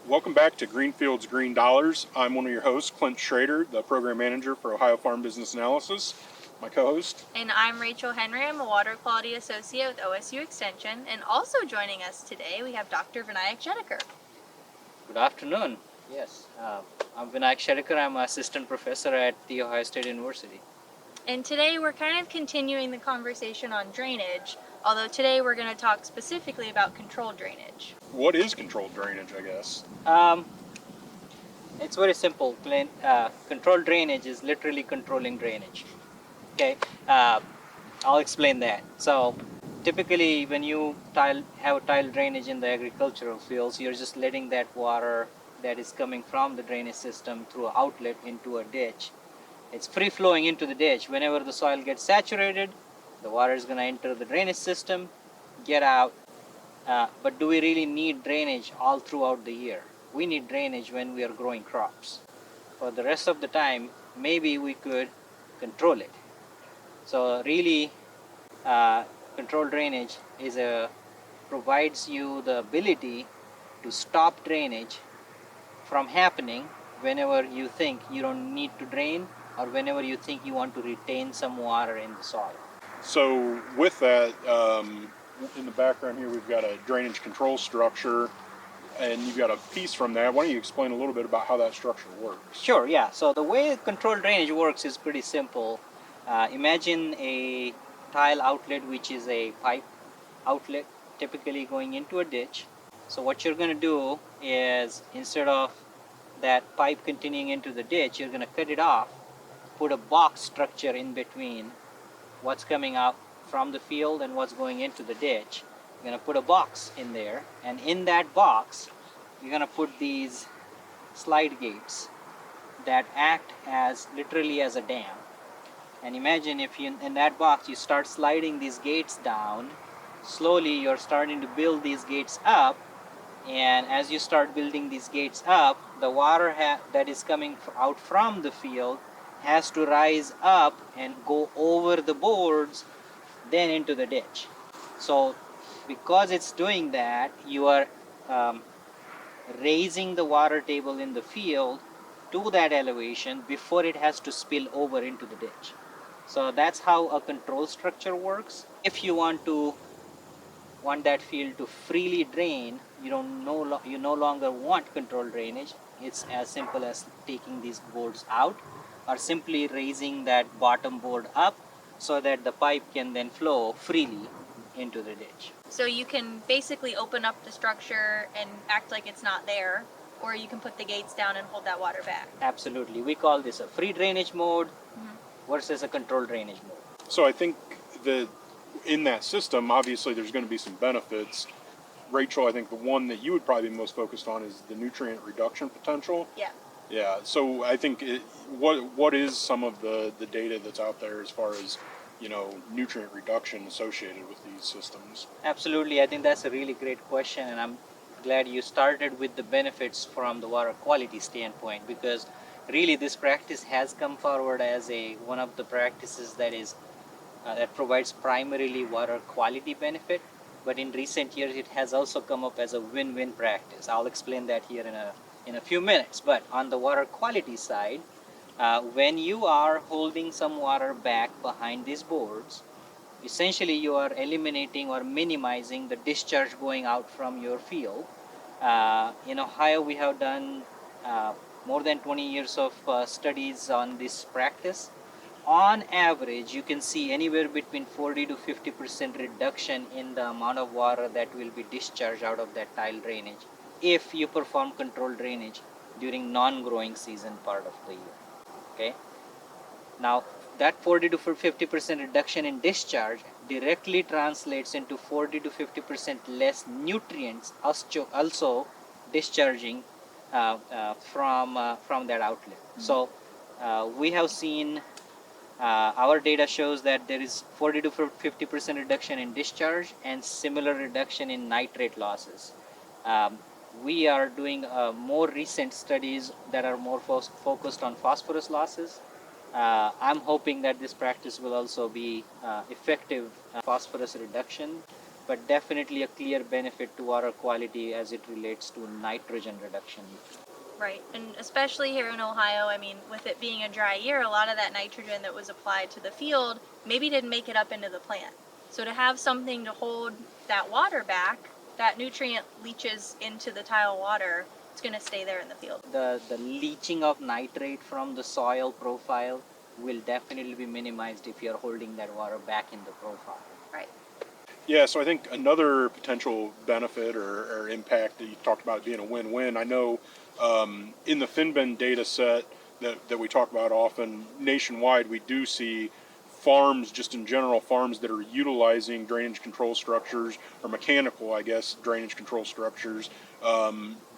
Welcome back to Greenfield's Green Dollars. I'm one of your hosts, Clint Schrader, the Program Manager for Ohio Farm Business Analysis. My co-host. And I'm Rachel Henry. I'm a Water Quality Associate with OSU Extension. And also joining us today, we have Dr. Vinayak Shedekar. Good afternoon. Yes, I'm Vinayak Shedekar. I'm an assistant professor at The Ohio State University. And today we're kind of continuing the conversation on drainage, although today we're going to talk specifically about controlled drainage. What is controlled drainage, I guess? It's very simple, Clint. Controlled drainage is literally controlling drainage. Okay, I'll explain that. So, typically, when you have tile drainage in the agricultural fields, you're just letting that water that is coming from the drainage system through an outlet into a ditch. It's free flowing into the ditch. Whenever the soil gets saturated, the water is going to enter the drainage system, get out. But do we really need drainage all throughout the year? We need drainage when we are growing crops. For the rest of the time, maybe we could control it. So really, controlled drainage provides you the ability to stop drainage from happening whenever you think you don't need to drain, or whenever you think you want to retain some water in the soil. So with that, in the background here, we've got a drainage control structure, and you've got a piece from that. Why don't you explain a little bit about how that structure works? Sure, yeah. So the way controlled drainage works is pretty simple. Imagine a tile outlet, which is a pipe outlet, typically going into a ditch. So what you're going to do is, instead of that pipe continuing into the ditch, you're going to cut it off, put a box structure in between what's coming out from the field and what's going into the ditch. You're going to put a box in there, and in that box you're going to put these slide gates that act as literally as a dam. And imagine if you, in that box, you start sliding these gates down, slowly you're starting to build these gates up, and as you start building these gates up, the water that is coming out from the field has to rise up and go over the boards, then into the ditch. So because it's doing that, you are raising the water table in the field to that elevation before it has to spill over into the ditch. So that's how a control structure works. If you want that field to freely drain, you no longer want controlled drainage. It's as simple as taking these boards out, or simply raising that bottom board up so that the pipe can then flow freely into the ditch. So you can basically open up the structure and act like it's not there, or you can put the gates down and hold that water back. Absolutely. We call this a free drainage mode versus a controlled drainage mode. So I think that in that system, obviously there's going to be some benefits. Rachel, I think the one that you would probably be most focused on is the nutrient reduction potential. Yeah. Yeah, so I think what is some of the data that's out there as far as, nutrient reduction associated with these systems? Absolutely. I think that's a really great question, and I'm glad you started with the benefits from the water quality standpoint, because really this practice has come forward as one of the practices that provides primarily water quality benefit, but in recent years it has also come up as a win-win practice. I'll explain that here in a few minutes. But on the water quality side, when you are holding some water back behind these boards, essentially you are eliminating or minimizing the discharge going out from your field. In Ohio, we have done more than 20 years of studies on this practice. On average, you can see anywhere between 40 to 50% reduction in the amount of water that will be discharged out of that tile drainage if you perform controlled drainage during non-growing season part of the year. Okay. Now that 40 to 50% reduction in discharge directly translates into 40 to 50% less nutrients also discharging from that outlet. So we have seen our data shows that there is 40 to 50% reduction in discharge and similar reduction in nitrate losses. We are doing more recent studies that are more focused on phosphorus losses. I'm hoping that this practice will also be effective phosphorus reduction. but definitely a clear benefit to water quality as it relates to nitrogen reduction. Right, and especially here in Ohio, I mean, with it being a dry year, a lot of that nitrogen that was applied to the field maybe didn't make it up into the plant. So to have something to hold that water back, that nutrient leaches into the tile water, it's going to stay there in the field. The leaching of nitrate from the soil profile will definitely be minimized if you're holding that water back in the profile. Right. Yeah, so I think another potential benefit or impact that you talked about being a win-win. I know in the FinBen data set that we talk about often nationwide, we do see farms, just in general, farms that are utilizing drainage control structures or mechanical, I guess, drainage control structures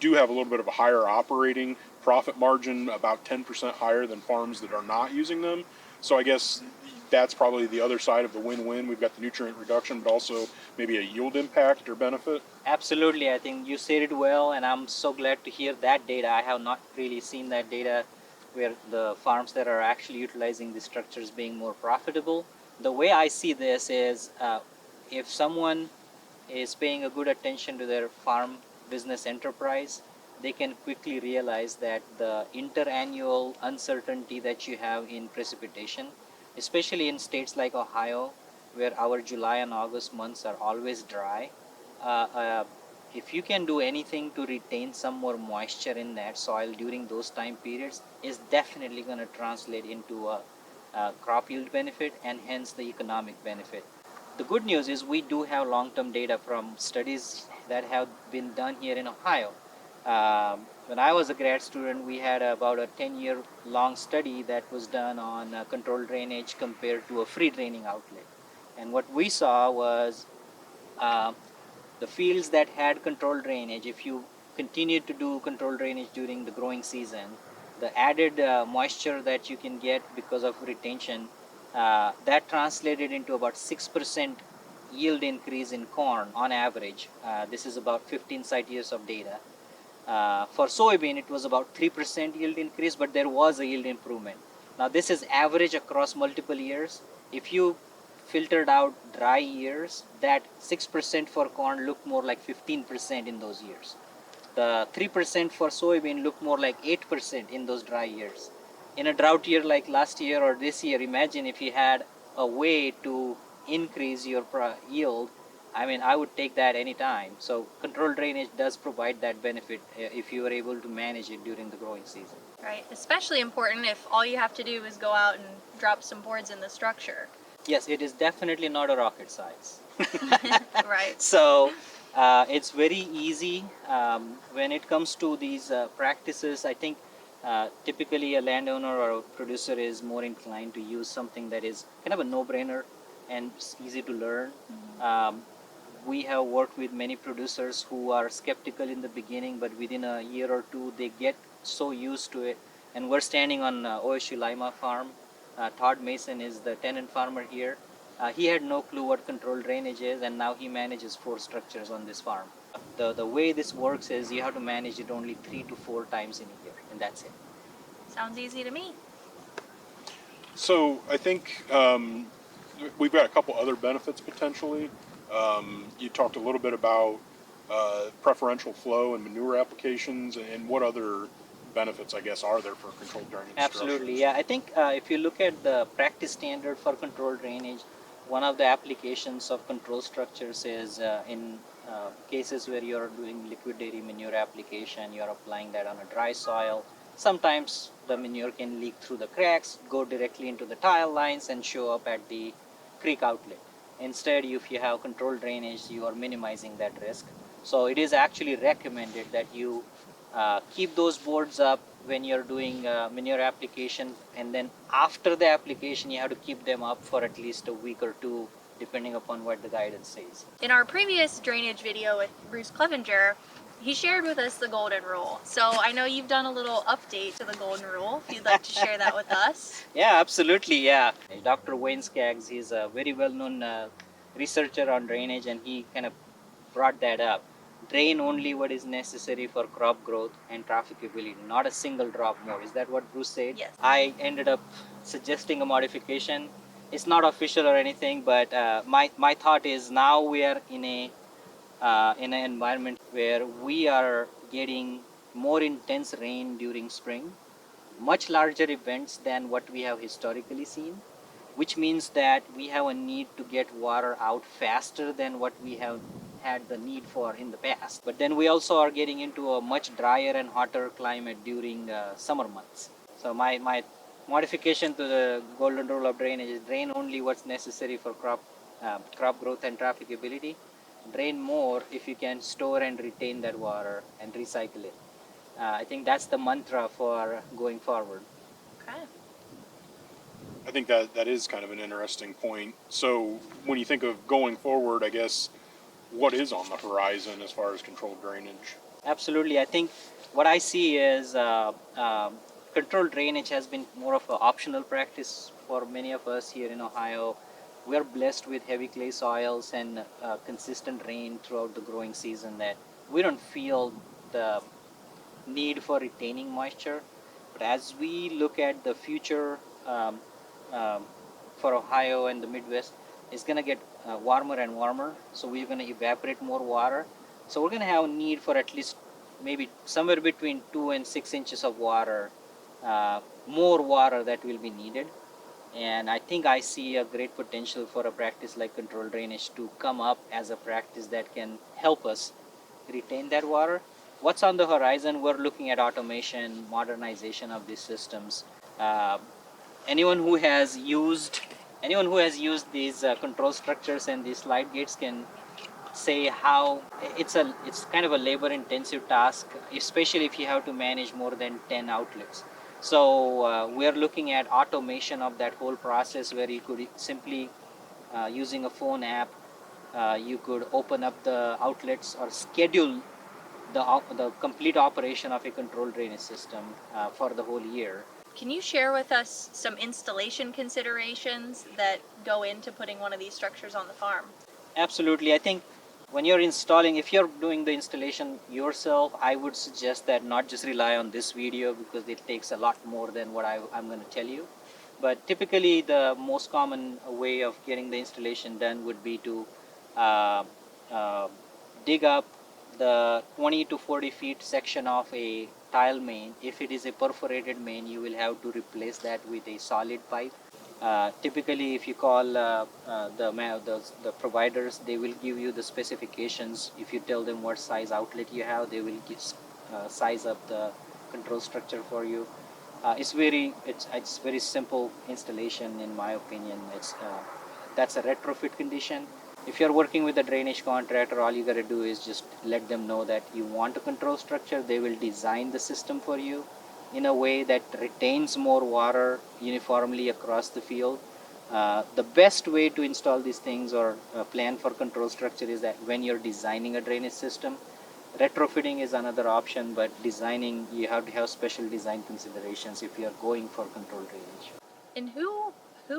do have a little bit of a higher operating profit margin, about 10% higher than farms that are not using them. So I guess that's probably the other side of the win-win. We've got the nutrient reduction, but also maybe a yield impact or benefit. Absolutely, I think you said it well, and I'm so glad to hear that data. I have not really seen that data where the farms that are actually utilizing the structures being more profitable. The way I see this is if someone is paying a good attention to their farm business enterprise, they can quickly realize that the interannual uncertainty that you have in precipitation, especially in states like Ohio, where our July and August months are always dry, uh, uh, if you can do anything to retain some more moisture in that soil during those time periods, is definitely going to translate into a crop yield benefit and hence the economic benefit. The good news is we do have long-term data from studies that have been done here in Ohio. When I was a grad student, we had about a 10-year long study that was done on controlled drainage compared to a free draining outlet. And what we saw was uh, the fields that had controlled drainage, if you continued to do controlled drainage during the growing season, the added moisture that you can get because of retention, that translated into about 6% yield increase in corn on average. This is about 15 site years of data. For soybean, it was about 3% yield increase, but there was a yield improvement. Now, this is average across multiple years. If you filtered out dry years, that 6% for corn looked more like 15% in those years. The 3% for soybean looked more like 8% in those dry years. In a drought year like last year or this year, imagine if you had a way to increase your yield. I mean, I would take that anytime. So controlled drainage does provide that benefit if you are able to manage it during the growing season. Right. Especially important if all you have to do is go out and drop some boards in the structure. Yes, it is definitely not a rocket science. Right. So it's very easy when it comes to these practices. I think typically a landowner or a producer is more inclined to use something that is kind of a no-brainer and easy to learn. We have worked with many producers who are skeptical in the beginning, but within a year or two they get so used to it. And we're standing on OSU Lima farm. Todd Mason is the tenant farmer here. He had no clue what controlled drainage is, and now he manages 4 structures on this farm. The way this works is you have to manage it only 3 to 4 times in a year, and that's it. Sounds easy to me. So I think we've got a couple other benefits potentially. You talked a little bit about preferential flow and manure applications, and what other benefits, I guess, are there for controlled drainage Absolutely, structures? yeah. I think if you look at the practice standard for controlled drainage, one of the applications of control structures is in cases where you're doing liquid dairy manure application, you're applying that on a dry soil. Sometimes the manure can leak through the cracks, go directly into the tile lines, and show up at the creek outlet. Instead, if you have controlled drainage, you are minimizing that risk. So it is actually recommended that you keep those boards up when you're doing manure application, and then after the application you have to keep them up for at least a week or two depending upon what the guidance says. In our previous drainage video with Bruce Clevenger, he shared with us the golden rule. So I know you've done a little update to the golden rule, if you'd like to share that with us. Yeah, absolutely, yeah. Dr. Wayne Skaggs, he's a very well-known researcher on drainage, and he kind of brought that up. Drain only what is necessary for crop growth and trafficability, not a single drop more. Is that what Bruce said? Yes. I ended up suggesting a modification. It's not official or anything, but my thought is now we are in an environment where we are getting more intense rain during spring, much larger events than what we have historically seen, which means that we have a need to get water out faster than what we have had the need for in the past. But then we also are getting into a much drier and hotter climate during summer months. So my modification to the golden rule of drainage is drain only what's necessary for crop growth and trafficability. Drain more if you can store and retain that water and recycle it. I think that's the mantra for going forward. Okay. I think that that is kind of an interesting point. So when you think of going forward, I guess what is on the horizon as far as controlled drainage? Absolutely. I think what I see is controlled drainage has been more of an optional practice for many of us here in Ohio. We are blessed with heavy clay soils and consistent rain throughout the growing season that we don't feel the need for retaining moisture. But as we look at the future um, um, for Ohio and the Midwest, it's going to get warmer and warmer. So we're going to evaporate more water. So we're going to have a need for at least maybe somewhere between 2 and 6 inches of water, more water that will be needed. And I think I see a great potential for a practice like controlled drainage to come up as a practice that can help us retain that water. What's on the horizon? We're looking at automation, modernization of these systems. Uh, anyone who has used anyone who has used these control structures and these slide gates can say how it's kind of a labor intensive task, especially if you have to manage more than 10 outlets. So we're looking at automation of that whole process where you could simply using a phone app, you could open up the outlets or schedule the complete operation of a controlled drainage system for the whole year. Can you share with us some installation considerations that go into putting one of these structures on the farm? Absolutely. I think when you're installing, if you're doing the installation yourself, I would suggest that not just rely on this video because it takes a lot more than what I'm going to tell you. But typically, the most common way of getting the installation done would be to uh, uh, dig up the 20 to 40 feet section of a tile main. If it is a perforated main, you will have to replace that with a solid pipe. Typically, if you call the providers, they will give you the specifications. If you tell them what size outlet you have, they will size up the control structure for you. It's very simple installation in my opinion. It's that's a retrofit condition. If you're working with a drainage contractor, all you got to do is just let them know that you want a control structure. They will design the system for you in a way that retains more water uniformly across the field. The best way to install these things or plan for control structure is that when you're designing a drainage system, retrofitting is another option, but designing, you have to have special design considerations if you're going for controlled drainage. And who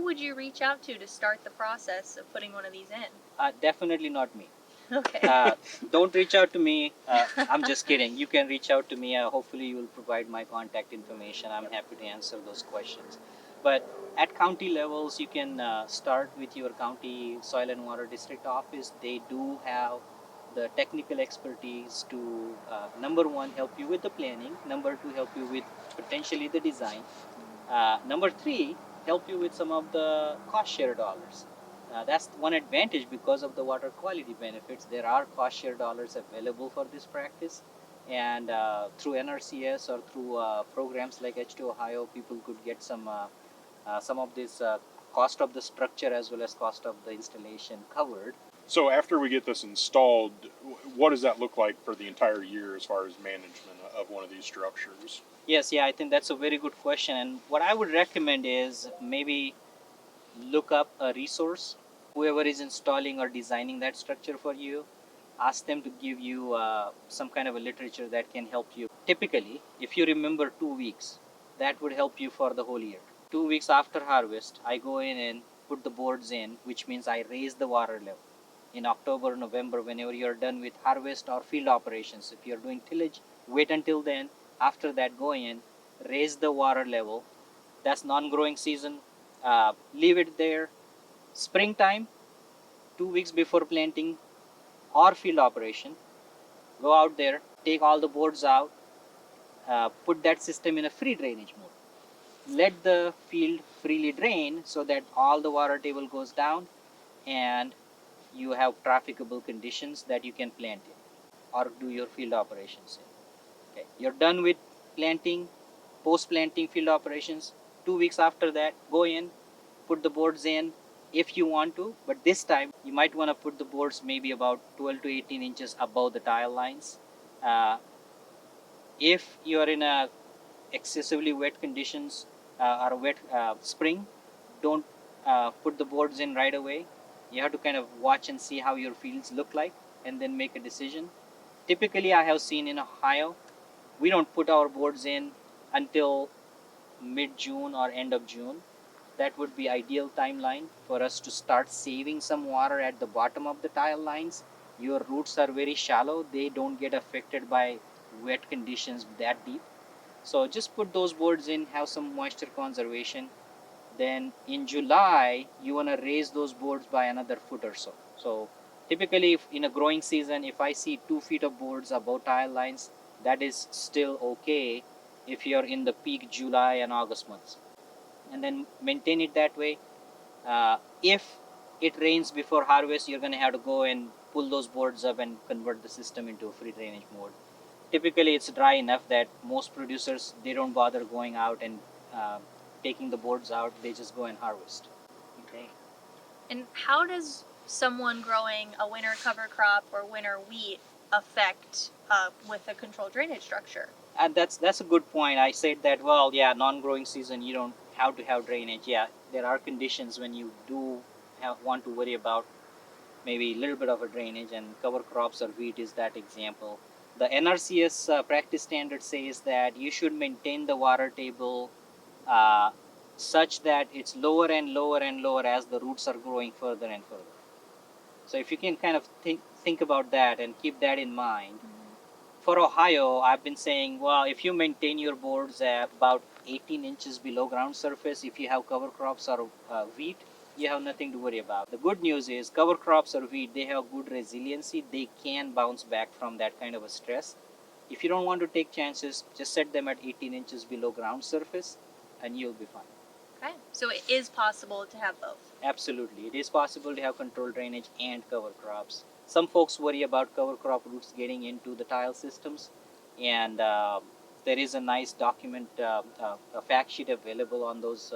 would you reach out to start the process of putting one of these in? Definitely not me. Okay. Don't reach out to me. I'm just kidding. You can reach out to me. Hopefully, you will provide my contact information. I'm happy to answer those questions. But at county levels, you can start with your county soil and water district office. They do have the technical expertise to, number one, help you with the planning, number two, help you with potentially the design, number three, help you with some of the cost share dollars. That's one advantage because of the water quality benefits. There are cost share dollars available for this practice, and through NRCS or through programs like H2 Ohio, people could get some of this cost of the structure as well as cost of the installation covered. So after we get this installed, what does that look like for the entire year as far as management of one of these structures? Yes, yeah, I think that's a very good question. And what I would recommend is maybe look up a resource. Whoever is installing or designing that structure for you, ask them to give you some kind of a literature that can help you. Typically, if you remember 2 weeks, that would help you for the whole year. 2 weeks after harvest, I go in and put the boards in, which means I raise the water level. In October, November, whenever you're done with harvest or field operations, if you're doing tillage, wait until then. After that, go in, raise the water level. That's non-growing season. Leave it there. Springtime, 2 weeks before planting or field operation, go out there, take all the boards out, put that system in a free drainage mode. Let the field freely drain so that all the water table goes down and you have trafficable conditions that you can plant in or do your field operations in. Okay, you're done with planting, post planting field operations. 2 weeks after that, go in, put the boards in if you want to, but this time you might want to put the boards maybe about 12 to 18 inches above the tile lines. If you are in a excessively wet conditions or wet spring, don't put the boards in right away. You have to kind of watch and see how your fields look like and then make a decision. Typically, I have seen in Ohio, we don't put our boards in until mid-June or end of June. That would be ideal timeline for us to start saving some water at the bottom of the tile lines. Your roots are very shallow, they don't get affected by wet conditions that deep. So just put those boards in, have some moisture conservation. Then in July, you want to raise those boards by another foot or so. So typically, if in a growing season, if I see 2 feet of boards above tile lines, that is still okay if you're in the peak July and August months. And then maintain it that way. If it rains before harvest, you're going to have to go and pull those boards up and convert the system into a free drainage mode. Typically, it's dry enough that most producers they don't bother going out and uh, taking the boards out. They just go and harvest. Okay. And how does someone growing a winter cover crop or winter wheat affect with a controlled drainage structure? And that's a good point. I said that. Well, yeah, non-growing season you don't have to have drainage. Yeah, there are conditions when you do want to worry about maybe a little bit of a drainage, and cover crops or wheat is that example. The NRCS practice standard says that you should maintain the water table uh, such that it's lower and lower and lower as the roots are growing further and further. So if you can kind of think about that and keep that in mind. For Ohio, I've been saying, well, if you maintain your boards at about 18 inches below ground surface, if you have cover crops or wheat, you have nothing to worry about. The good news is cover crops or wheat, they have good resiliency. They can bounce back from that kind of a stress. If you don't want to take chances, just set them at 18 inches below ground surface and you'll be fine. Okay, so it is possible to have both. Absolutely. It is possible to have controlled drainage and cover crops. Some folks worry about cover crop roots getting into the tile systems, and there is a nice document, a fact sheet available on those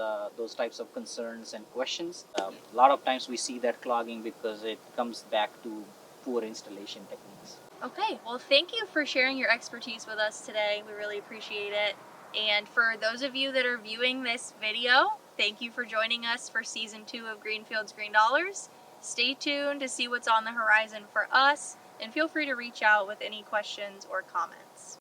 types of concerns and questions. A lot of times we see that clogging because it comes back to poor installation techniques. Okay, well, thank you for sharing your expertise with us today. We really appreciate it. And for those of you that are viewing this video, thank you for joining us for season 2 of Greenfield's Green Dollars. Stay tuned to see what's on the horizon for us, and feel free to reach out with any questions or comments.